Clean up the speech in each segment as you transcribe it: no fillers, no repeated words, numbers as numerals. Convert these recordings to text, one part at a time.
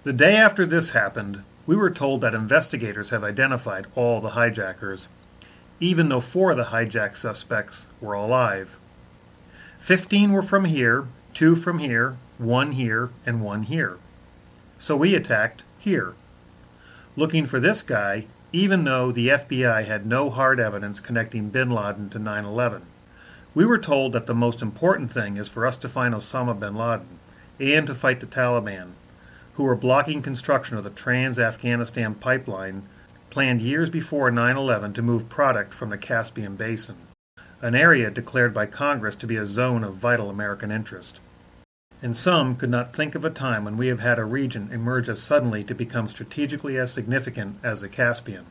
The day after this happened, we were told that investigators have identified all the hijackers, even though 4 of the hijack suspects were alive. 15 were from here, 2 from here, 1 here, and 1 here. So we attacked here, looking for this guy, even though the FBI had no hard evidence connecting bin Laden to 9/11. We were told that the most important thing is for us to find Osama bin Laden and to fight the Taliban, who were blocking construction of the Trans-Afghanistan pipeline planned years before 9/11 to move product from the Caspian Basin, an area declared by Congress to be a zone of vital American interest. And some could not think of a time when we have had a region emerge as suddenly to become strategically as significant as the Caspian.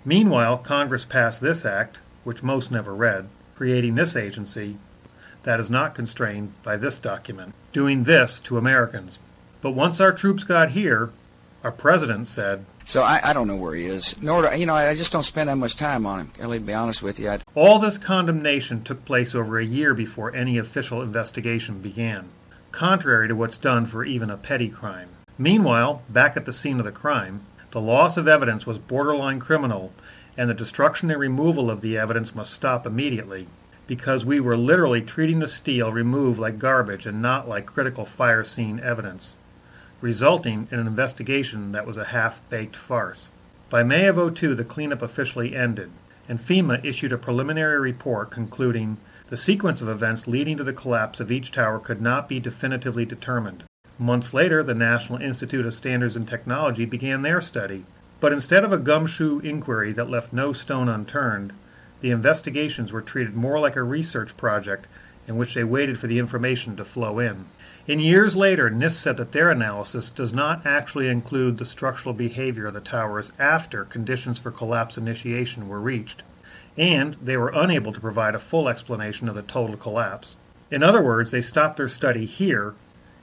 Meanwhile, Congress passed this act, which most never read, creating this agency that is not constrained by this document, doing this to Americans. But once our troops got here, our president said, So I don't know where he is. Nor do, I just don't spend that much time on him. Kelly, to be honest with you. All this condemnation took place over a year before any official investigation began, contrary to what's done for even a petty crime. Meanwhile, back at the scene of the crime, the loss of evidence was borderline criminal, and the destruction and removal of the evidence must stop immediately, because we were literally treating the steel removed like garbage and not like critical fire scene evidence, resulting in an investigation that was a half-baked farce. By May of '02, the cleanup officially ended, and FEMA issued a preliminary report concluding the sequence of events leading to the collapse of each tower could not be definitively determined. Months later, the National Institute of Standards and Technology began their study, but instead of a gumshoe inquiry that left no stone unturned, the investigations were treated more like a research project in which they waited for the information to flow in. In years later, NIST said that their analysis does not actually include the structural behavior of the towers after conditions for collapse initiation were reached, and they were unable to provide a full explanation of the total collapse. In other words, they stopped their study here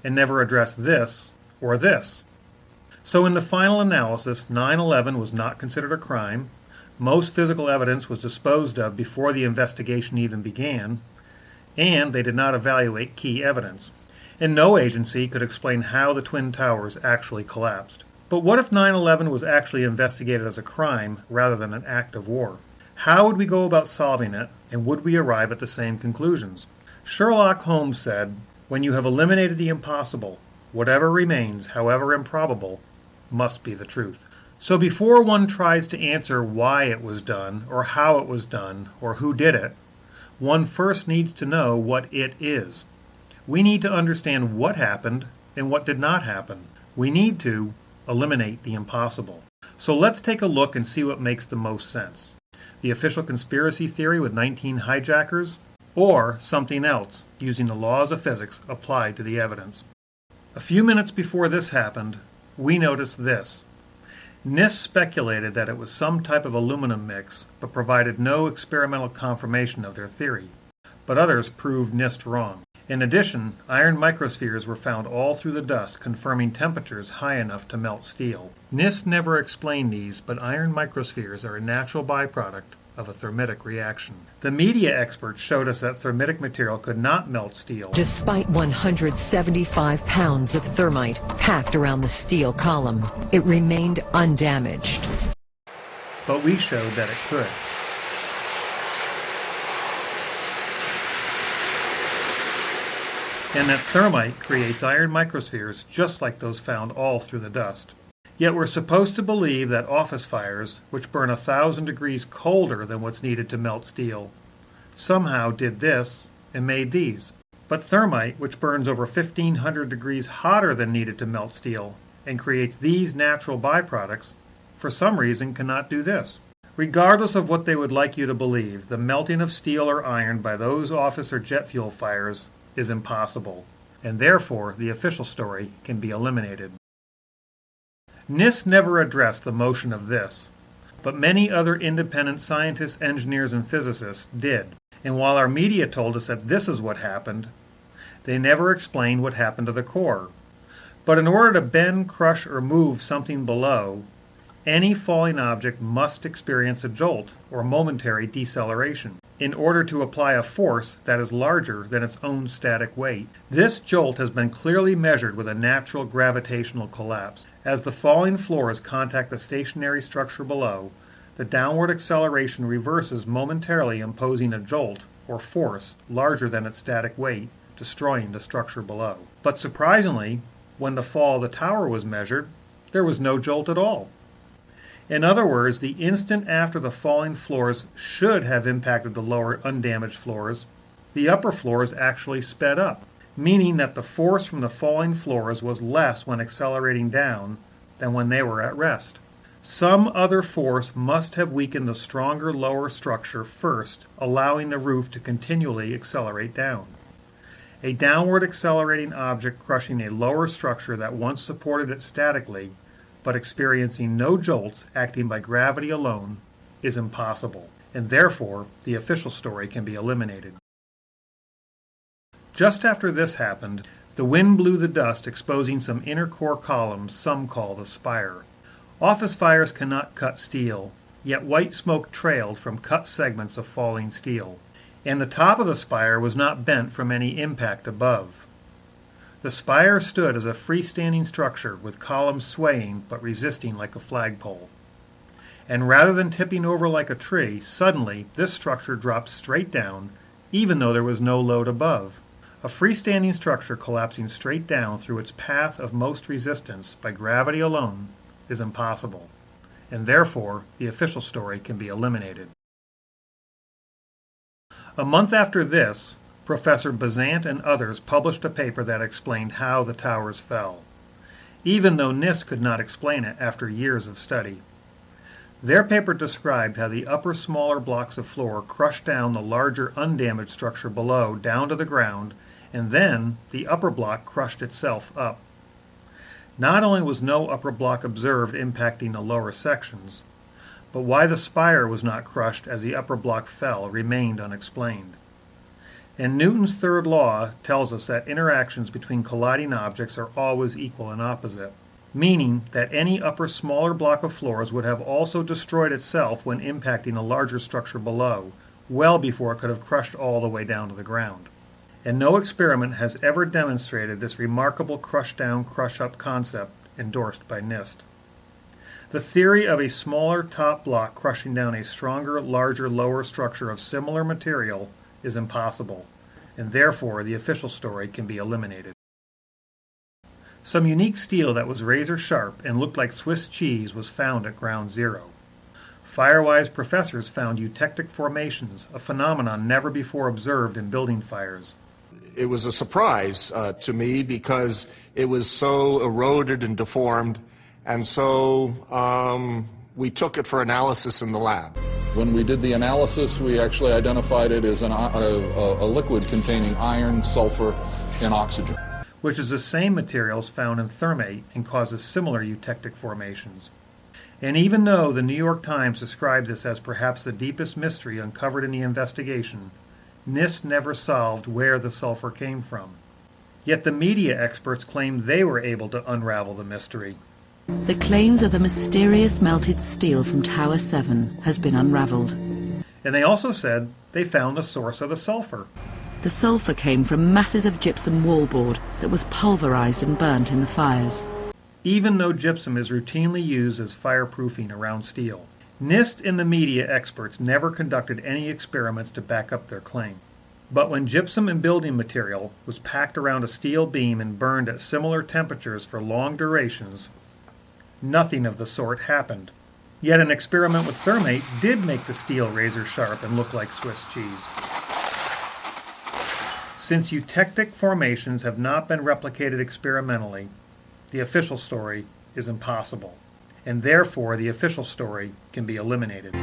and never addressed this or this. So in the final analysis, 9/11 was not considered a crime, most physical evidence was disposed of before the investigation even began, and they did not evaluate key evidence. And no agency could explain how the Twin Towers actually collapsed. But what if 9/11 was actually investigated as a crime rather than an act of war? How would we go about solving it, and would we arrive at the same conclusions? Sherlock Holmes said, "When you have eliminated the impossible, whatever remains, however improbable, must be the truth." So before one tries to answer why it was done, or how it was done, or who did it, one first needs to know what it is. We need to understand what happened and what did not happen. We need to eliminate the impossible. So let's take a look and see what makes the most sense. The official conspiracy theory with 19 hijackers, or something else using the laws of physics applied to the evidence. A few minutes before this happened, we noticed this. NIST speculated that it was some type of aluminum mix, but provided no experimental confirmation of their theory. But others proved NIST wrong. In addition, iron microspheres were found all through the dust, confirming temperatures high enough to melt steel. NIST never explained these, but iron microspheres are a natural byproduct of a thermitic reaction. The media experts showed us that thermitic material could not melt steel. Despite 175 pounds of thermite packed around the steel column, it remained undamaged. But we showed that it could. And that thermite creates iron microspheres just like those found all through the dust. Yet we're supposed to believe that office fires, which burn 1,000 degrees colder than what's needed to melt steel, somehow did this and made these. But thermite, which burns over 1,500 degrees hotter than needed to melt steel and creates these natural byproducts, for some reason cannot do this. Regardless of what they would like you to believe, the melting of steel or iron by those office or jet fuel fires is impossible, and therefore the official story can be eliminated. NIST never addressed the motion of this, but many other independent scientists, engineers, and physicists did. And while our media told us that this is what happened, they never explained what happened to the core. But in order to bend, crush, or move something below, any falling object must experience a jolt or momentary deceleration in order to apply a force that is larger than its own static weight. This jolt has been clearly measured with a natural gravitational collapse. As the falling floors contact the stationary structure below, the downward acceleration reverses momentarily, imposing a jolt or force larger than its static weight, destroying the structure below. But surprisingly, when the fall of the tower was measured, there was no jolt at all. In other words, the instant after the falling floors should have impacted the lower undamaged floors, the upper floors actually sped up, meaning that the force from the falling floors was less when accelerating down than when they were at rest. Some other force must have weakened the stronger lower structure first, allowing the roof to continually accelerate down. A downward accelerating object crushing a lower structure that once supported it statically, but experiencing no jolts acting by gravity alone, is impossible, and therefore the official story can be eliminated. Just after this happened, the wind blew the dust, exposing some inner core columns some call the spire. Office fires cannot cut steel, yet white smoke trailed from cut segments of falling steel, and the top of the spire was not bent from any impact above. The spire stood as a freestanding structure with columns swaying but resisting like a flagpole. And rather than tipping over like a tree, suddenly this structure dropped straight down, even though there was no load above. A freestanding structure collapsing straight down through its path of most resistance by gravity alone is impossible, and therefore the official story can be eliminated. A month after this, Professor Bazant and others published a paper that explained how the towers fell, even though NIST could not explain it after years of study. Their paper described how the upper smaller blocks of floor crushed down the larger undamaged structure below down to the ground, and then the upper block crushed itself up. Not only was no upper block observed impacting the lower sections, but why the spire was not crushed as the upper block fell remained unexplained. And Newton's third law tells us that interactions between colliding objects are always equal and opposite, meaning that any upper smaller block of floors would have also destroyed itself when impacting a larger structure below, well before it could have crushed all the way down to the ground. And no experiment has ever demonstrated this remarkable crush-down, crush-up concept endorsed by NIST. The theory of a smaller top block crushing down a stronger, larger, lower structure of similar material is impossible, and therefore the official story can be eliminated. Some unique steel that was razor sharp and looked like Swiss cheese was found at ground zero. Firewise professors found eutectic formations, a phenomenon never before observed in building fires. It was a surprise to me because it was so eroded and deformed, and so we took it for analysis in the lab. When we did the analysis, we actually identified it as a liquid containing iron, sulfur, and oxygen, which is the same materials found in thermate and causes similar eutectic formations. And even though the New York Times described this as perhaps the deepest mystery uncovered in the investigation, NIST never solved where the sulfur came from. Yet the media experts claimed they were able to unravel the mystery. The claims of the mysterious melted steel from Tower 7 has been unraveled. And they also said they found the source of the sulfur. The sulfur came from masses of gypsum wallboard that was pulverized and burnt in the fires. Even though gypsum is routinely used as fireproofing around steel, NIST and the media experts never conducted any experiments to back up their claim. But when gypsum and building material was packed around a steel beam and burned at similar temperatures for long durations, nothing of the sort happened. Yet an experiment with thermate did make the steel razor sharp and look like Swiss cheese. Since eutectic formations have not been replicated experimentally, the official story is impossible, and therefore the official story can be eliminated.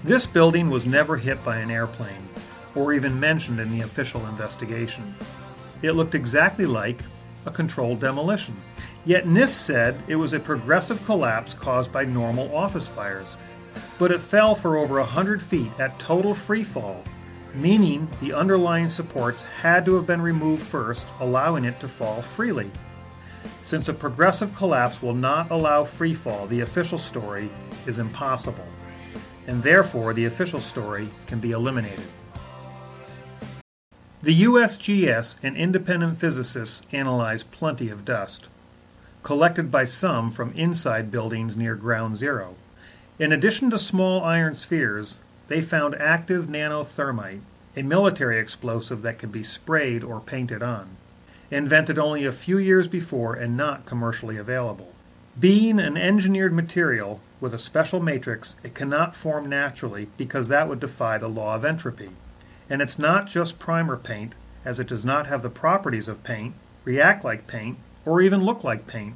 This building was never hit by an airplane, or even mentioned in the official investigation. It looked exactly like a controlled demolition. Yet NIST said it was a progressive collapse caused by normal office fires, but it fell for over 100 feet at total free fall, meaning the underlying supports had to have been removed first, allowing it to fall freely. Since a progressive collapse will not allow free fall, the official story is impossible, and therefore the official story can be eliminated. The USGS and independent physicists analyzed plenty of dust, collected by some from inside buildings near Ground Zero. In addition to small iron spheres, they found active nanothermite, a military explosive that could be sprayed or painted on, invented only a few years before and not commercially available. Being an engineered material with a special matrix, it cannot form naturally because that would defy the law of entropy. And it's not just primer paint, as it does not have the properties of paint, react like paint, or even look like paint.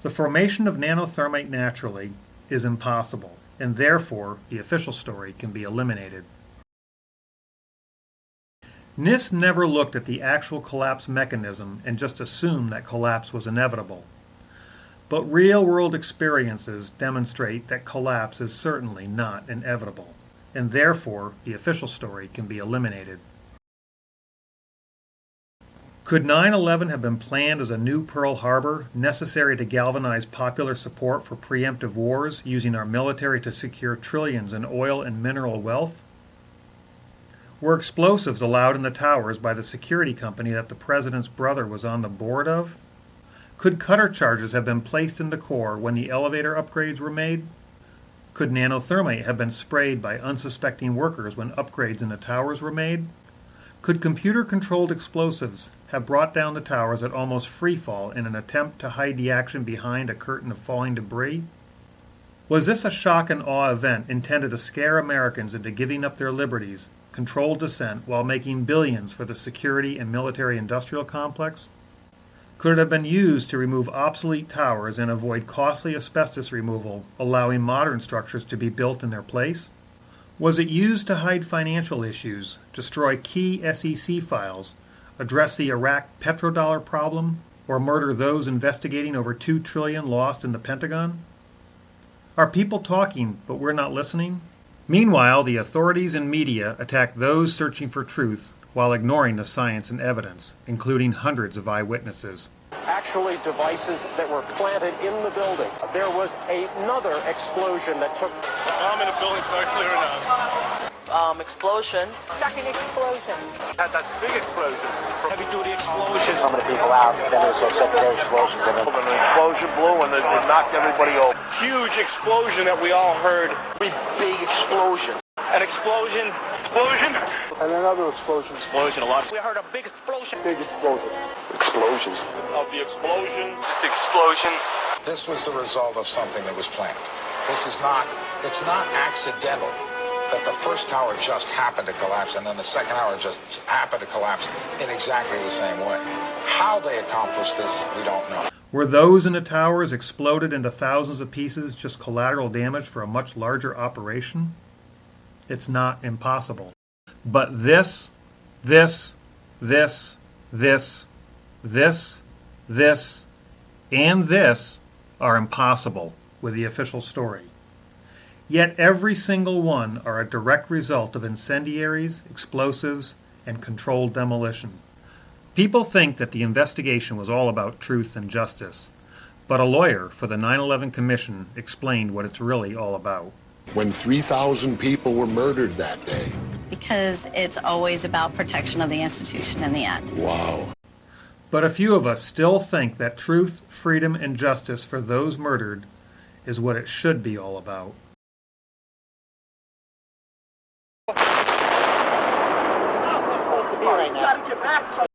The formation of nanothermite naturally is impossible, and therefore the official story can be eliminated. NIST never looked at the actual collapse mechanism and just assumed that collapse was inevitable. But real-world experiences demonstrate that collapse is certainly not inevitable, and therefore the official story can be eliminated. Could 9/11 have been planned as a new Pearl Harbor, necessary to galvanize popular support for preemptive wars, using our military to secure trillions in oil and mineral wealth? Were explosives allowed in the towers by the security company that the president's brother was on the board of? Could cutter charges have been placed in the core when the elevator upgrades were made? Could nanothermite have been sprayed by unsuspecting workers when upgrades in the towers were made? Could computer-controlled explosives have brought down the towers at almost freefall in an attempt to hide the action behind a curtain of falling debris? Was this a shock and awe event intended to scare Americans into giving up their liberties, controlled dissent, while making billions for the security and military-industrial complex? Could it have been used to remove obsolete towers and avoid costly asbestos removal, allowing modern structures to be built in their place? Was it used to hide financial issues, destroy key SEC files, address the Iraq petrodollar problem, or murder those investigating over $2 trillion lost in the Pentagon? Are people talking, but we're not listening? Meanwhile, the authorities and media attack those searching for truth while ignoring the science and evidence, including hundreds of eyewitnesses. Actually, devices that were planted in the building. There was another explosion that took... I'm in a building, so I clear it out. Explosion. Second explosion. Had that big explosion. Heavy-duty explosions. Some of the people out, then there's those secondary explosions. And then an explosion blew and it knocked everybody over. Huge explosion that we all heard. big explosion. An explosion. Explosion. And another explosion. Explosion, a lot. We heard a big explosion. Big explosion. Explosions. Of the explosion. Just explosion. This was the result of something that was planned. It's not accidental that the first tower just happened to collapse and then the second tower just happened to collapse in exactly the same way. How they accomplished this, we don't know. Were those in the towers exploded into thousands of pieces just collateral damage for a much larger operation? It's not impossible. But this, and this are impossible with the official story. Yet every single one are a direct result of incendiaries, explosives, and controlled demolition. People think that the investigation was all about truth and justice, but a lawyer for the 9/11 Commission explained what it's really all about. When 3,000 people were murdered that day. Because it's always about protection of the institution in the end. Wow. But a few of us still think that truth, freedom, and justice for those murdered is what it should be all about. Right now.